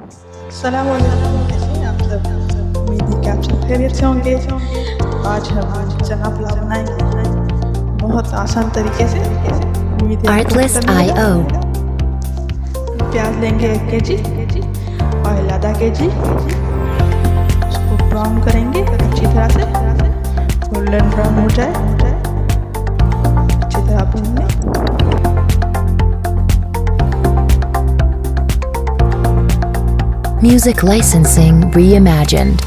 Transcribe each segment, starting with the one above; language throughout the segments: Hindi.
अस्सलाम वालेकुम, कैसे हैं आप सब? उम्मीद है कि आप सब खैरियत से होंगे। आज हम चना पुलाव बनाएंगे बहुत आसान तरीके से। उम्मीद है आपको पसंद आएगा। प्याज लेंगे 1 kg, ऑयल आधा kg, उसको ब्राउन करेंगे अच्छी तरह से, गोल्डन ब्राउन हो जाए अच्छी तरह भूनेंगे। Music licensing reimagined.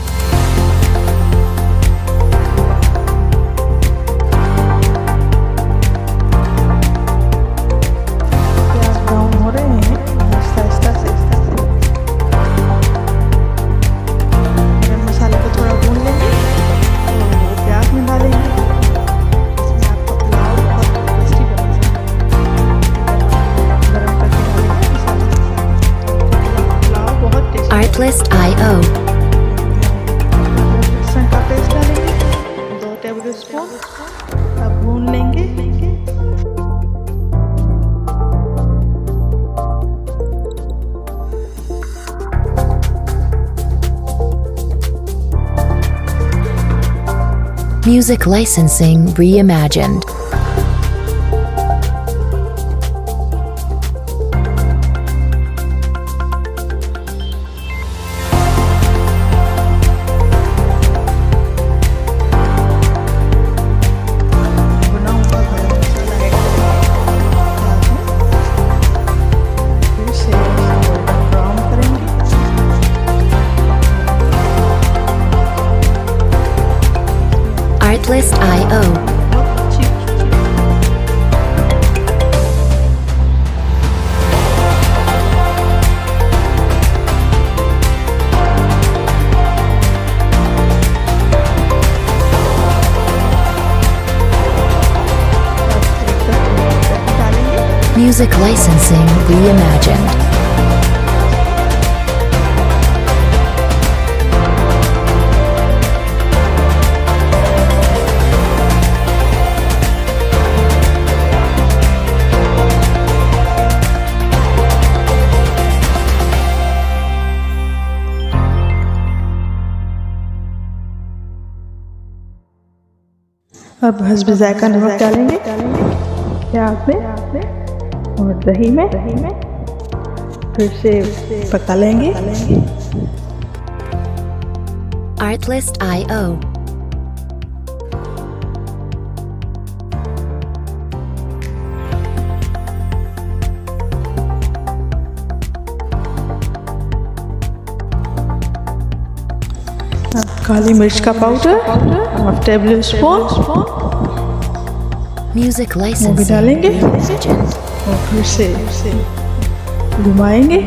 प्याज ब्राउन हो रहे हैं आहिस्ता से। गरम मसाले को थोड़ा भून लेंगे और प्याज में डालेंगे। इसमें आपका पुलाव बहुत टेस्टी बनेगा। गरम करके डालेंगे मसाले, पुलाव बहुत टेस्टी। Artlist.io. लहसुन का पेस्ट डालेंगे 2 टेबलस्पून, अब भून लेंगे। Music licensing reimagined. भुना हुआ गरम मसाला ऐड करेंगे, फिर से गोल्डन ब्राउन करेंगे। Artlist.io. अच्छी डालेंगे। Music licensing reimagined. अब हस्बे जायका नमक डालेंगे प्याज में और दही में, फिर से पका लेंगे। Artlist.io. अब काली मिर्च का पाउडर 1 टेबलस्पून Music वो भी licensing डालेंगे reimagined. और फिर से घुमाएंगे।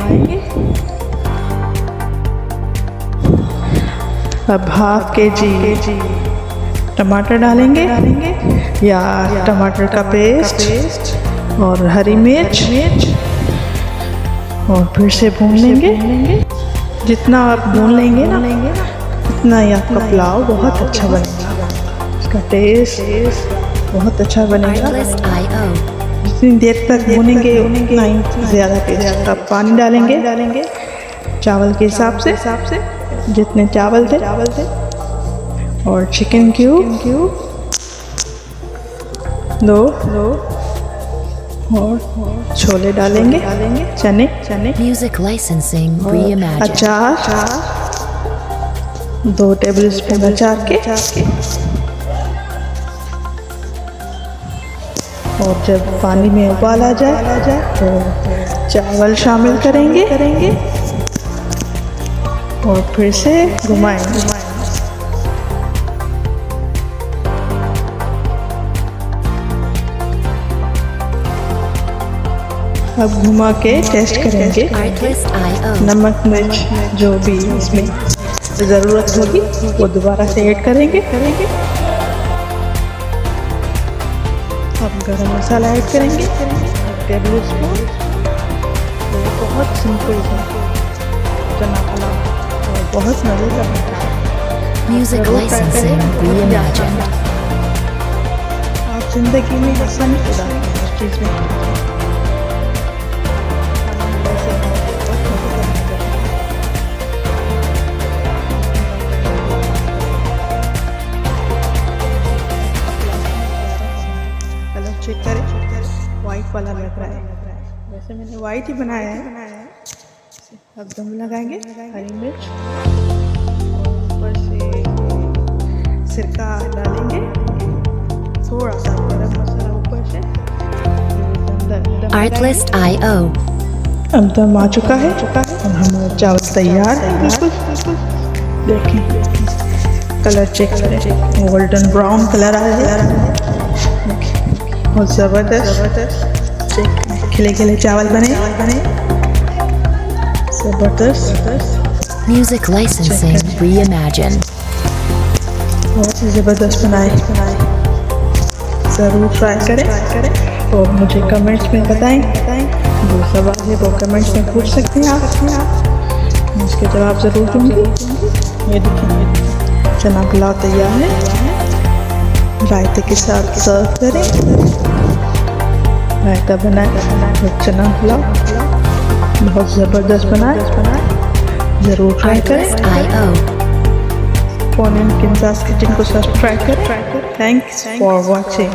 अब 1/2 kg टमाटर डालेंगे या टमाटर का पेस्ट और हरी मिर्च, और फिर से भून लेंगे। जितना आप भून लेंगे ना उतना ही आपका पुलाव बहुत अच्छा बनेगा, इसका टेस्ट बहुत अच्छा बनेगा। Artlist.io. जितनी देर तक भूनेंगे उतना ही ज़्यादा टेस्ट। अब पानी डालेंगे चावल के हिसाब से, जितने चावल थे, और चिकन क्यूब 2 और छोले डालेंगे, चने, Music licensing reimagined. अचार 2 टेबलस्पून अचार के, और जब पानी में उबाल आ जाए तो चावल शामिल करेंगे और फिर से घुमाएंगे। अब घुमा के टेस्ट करेंगे Artlist.io. नमक मिर्च जो भी इसमें ज़रूरत होगी वो दोबारा से ऐड करेंगे। अब गरम मसाला ऐड करेंगे 1 टेबलस्पून। ये बहुत सिंपल है चना पुलाव और बहुत मज़ेदार बनता है। Music licensing reimagined. आप ज़िंदगी में आसानी खुदा है हर चीज़ में। वाइट ही बनाया है। अब दम लगाएंगे, हरी मिर्च ऊपर से सिरका डालेंगे, थोड़ा सा गरम मसाला ऊपर से। Artlist.io. अब दम आ चुका है और हमारा चावल तैयार है। बिल्कुल देखें, कलर चेक करें, गोल्डन ब्राउन कलर आया है, बहुत ज़बरदस्त खिले खिले चावल बने, ज़बरदस्त। Music licensing reimagined. बहुत ही ज़बरदस्त बनाए, ज़रूर ट्राई करें और मुझे कमेंट्स में बताएं। जो सवाल है वो कमेंट्स में पूछ सकते हैं आप, मैं उसके जवाब ज़रूर दूँगी। ये देखिए, चना पुलाव तैयार है, रायते के साथ सर्व करें। रायता बनाए और चना पुलाव बहुत ज़बरदस्त बनाए, ज़रूर ट्राई करें। फोन इन किंजास किचन को सब्सक्राइब करें। Thanks for watching.